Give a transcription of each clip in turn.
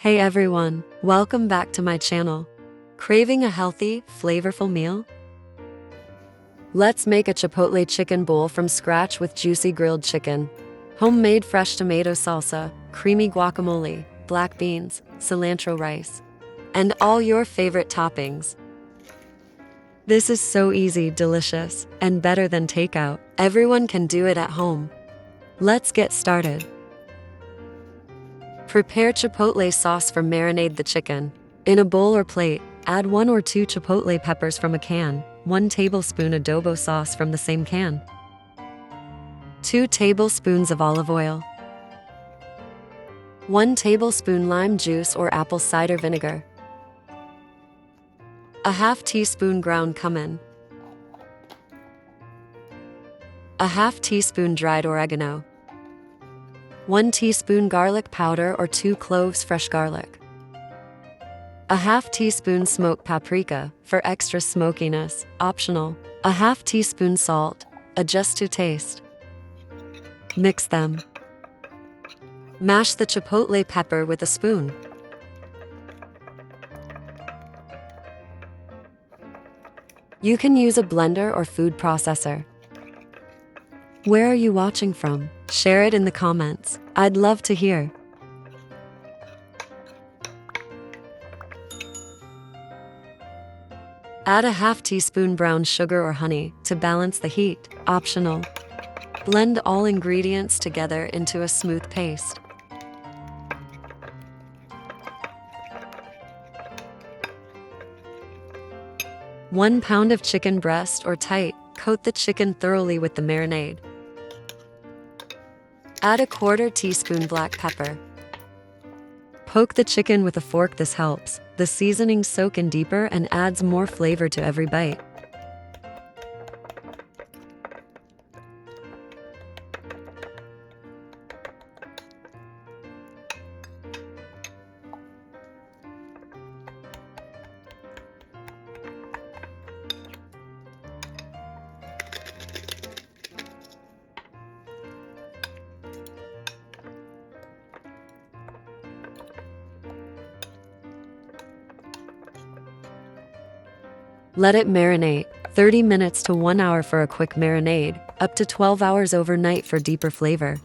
Hey everyone, welcome back to my channel. Craving a healthy, flavorful meal? Let's make a Chipotle Chicken Bowl from scratch with juicy grilled chicken, homemade fresh tomato salsa, creamy guacamole, black beans, cilantro rice, and all your favorite toppings. This is so easy, delicious, and better than takeout. Everyone can do it at home. Let's get started. Prepare chipotle sauce for marinate the chicken. In a bowl or plate, add 1 or 2 chipotle peppers from a can, 1 tablespoon adobo sauce from the same can, 2 tablespoons of olive oil, 1 tablespoon lime juice or apple cider vinegar, a half teaspoon ground cumin, a half teaspoon dried oregano, 1 teaspoon garlic powder or 2 cloves fresh garlic, a half teaspoon smoked paprika for extra smokiness, optional, a half teaspoon salt, adjust to taste. Mix them. Mash the chipotle pepper with a spoon. You can use a blender or food processor. Where are you watching from? Share it in the comments. I'd love to hear. Add a half teaspoon brown sugar or honey to balance the heat, optional. Blend all ingredients together into a smooth paste. One pound of chicken breast or thigh, coat the chicken thoroughly with the marinade. Add a 1/4 teaspoon black pepper. Poke the chicken with a fork. This helps the seasoning soak in deeper and adds more flavor to every bite. Let it marinate, 30 minutes to 1 hour for a quick marinade, up to 12 hours overnight for deeper flavor.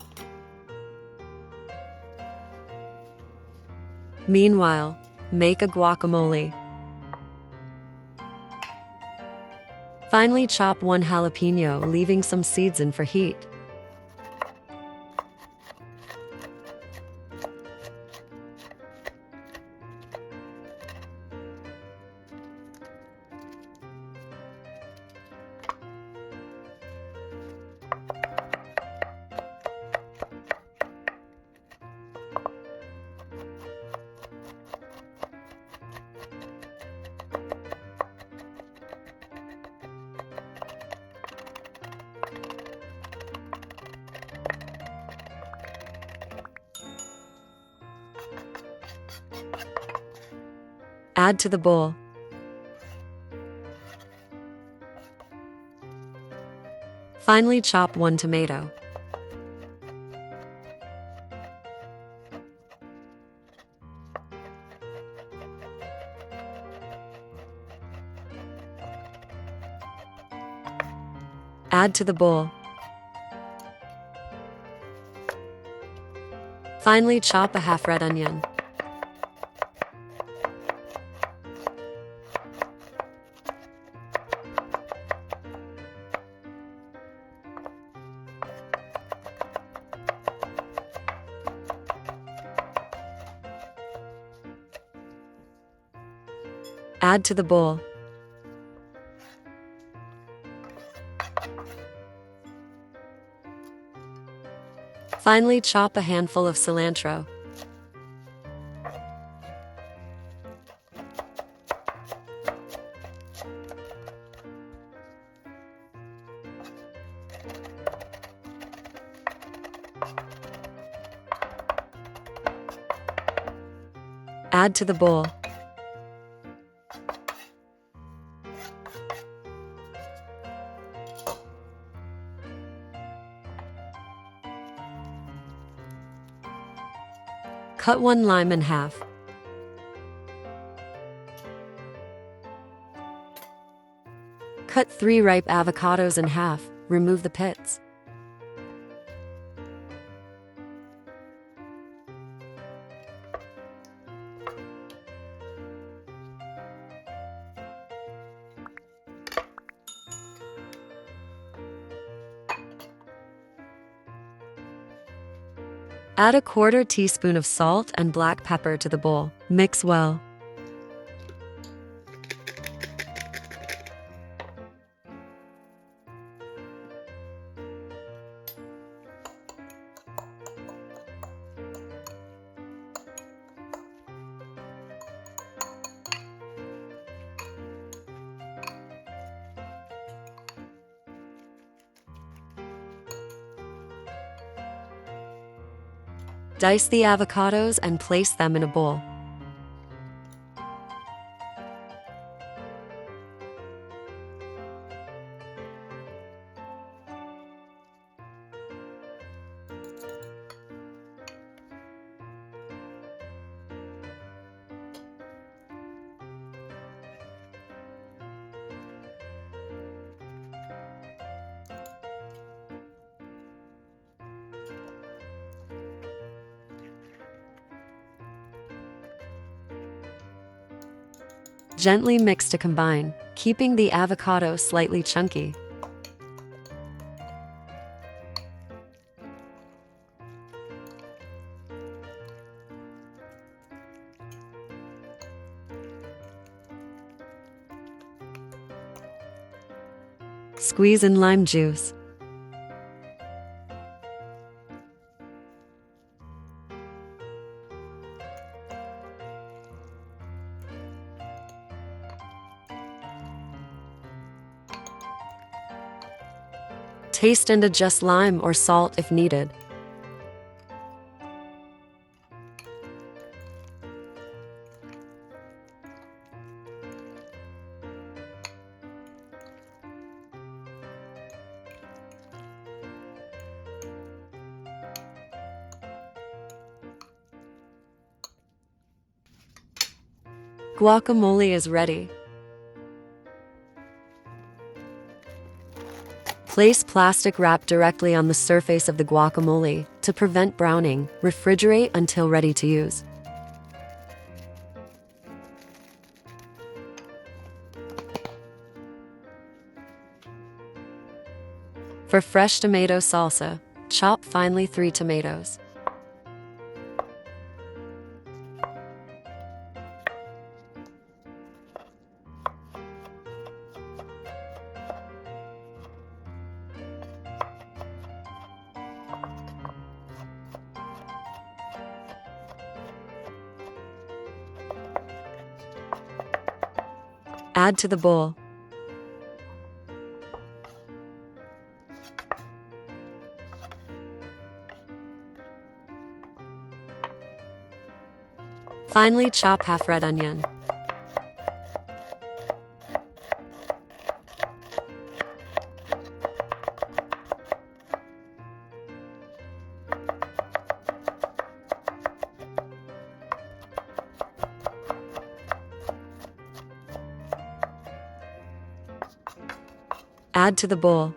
Meanwhile, make a guacamole. Finely chop 1 jalapeno, leaving some seeds in for heat. Add to the bowl. Finely chop 1 tomato. Add to the bowl. Finely chop a half red onion. Add to the bowl. Finely chop a handful of cilantro. Add to the bowl. Cut 1 lime in half. Cut 3 ripe avocados in half, remove the pits. Add a 1/4 teaspoon of salt and black pepper to the bowl. Mix well. Dice the avocados and place them in a bowl. Gently mix to combine, keeping the avocado slightly chunky. Squeeze in lime juice. Taste and adjust lime or salt if needed. Guacamole is ready. Place plastic wrap directly on the surface of the guacamole to prevent browning. Refrigerate until ready to use. For fresh tomato salsa, chop finely 3 tomatoes. Add to the bowl. Finely chop half red onion. Add to the bowl.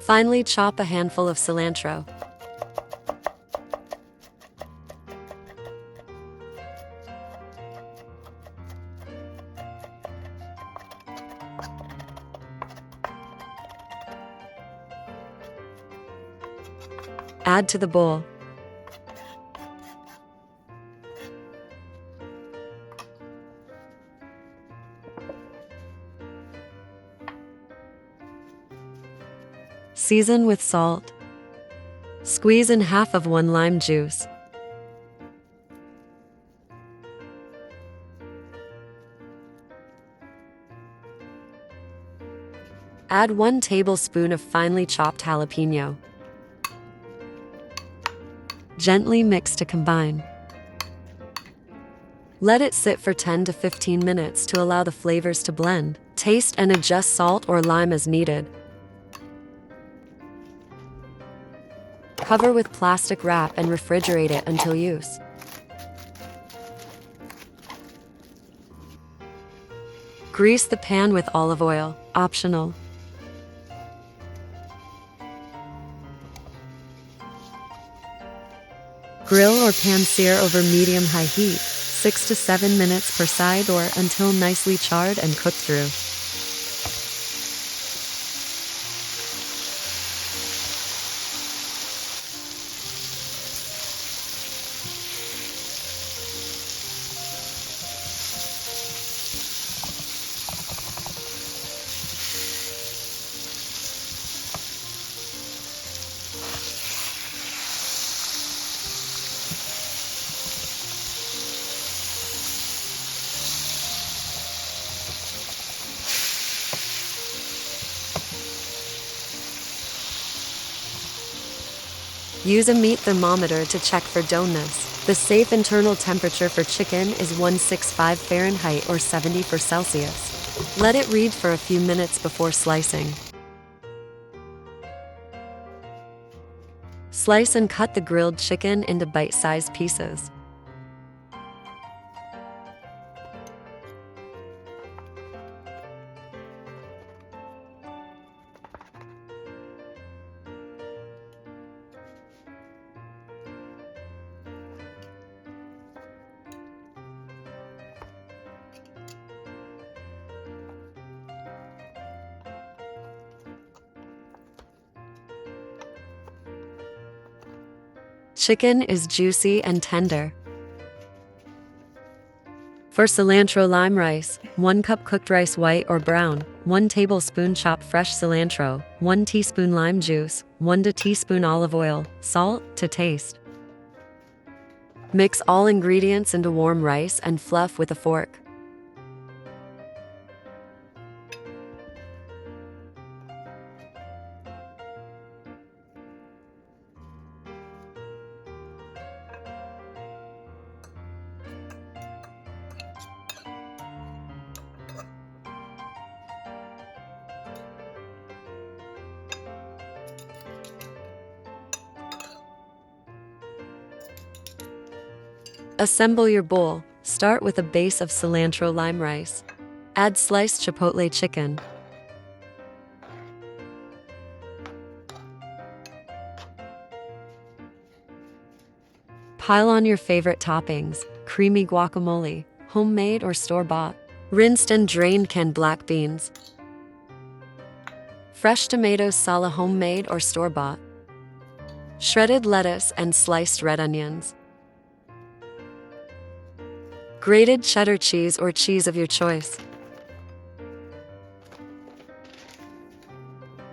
Finely chop a handful of cilantro. Add to the bowl. Season with salt. Squeeze in half of 1 lime juice. Add 1 tablespoon of finely chopped jalapeno. Gently mix to combine. Let it sit for 10 to 15 minutes to allow the flavors to blend. Taste and adjust salt or lime as needed. Cover with plastic wrap and refrigerate it until use. Grease the pan with olive oil, optional. Grill or pan-sear over medium-high heat, 6 to 7 minutes per side or until nicely charred and cooked through. Use a meat thermometer to check for doneness. The safe internal temperature for chicken is 165 Fahrenheit or 70 for Celsius. Let it read for a few minutes before slicing. Slice and cut the grilled chicken into bite-sized pieces. Chicken is juicy and tender. For cilantro-lime rice, 1 cup cooked rice white or brown, 1 tablespoon chopped fresh cilantro, 1 teaspoon lime juice, 1 teaspoon olive oil, salt to taste. Mix all ingredients into warm rice and fluff with a fork. Assemble your bowl. Start with a base of cilantro-lime rice. Add sliced chipotle chicken. Pile on your favorite toppings, creamy guacamole, homemade or store-bought. Rinsed and drained canned black beans. Fresh tomatoes, sala, homemade or store-bought. Shredded lettuce and sliced red onions. Grated cheddar cheese or cheese of your choice.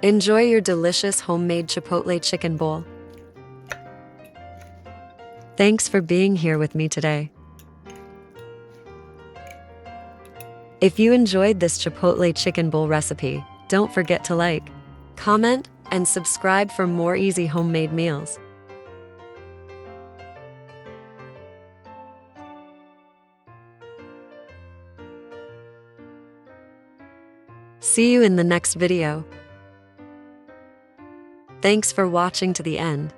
Enjoy your delicious homemade Chipotle Chicken Bowl. Thanks for being here with me today. If you enjoyed this Chipotle Chicken Bowl recipe, don't forget to like, comment, and subscribe for more easy homemade meals. See you in the next video. Thanks for watching to the end.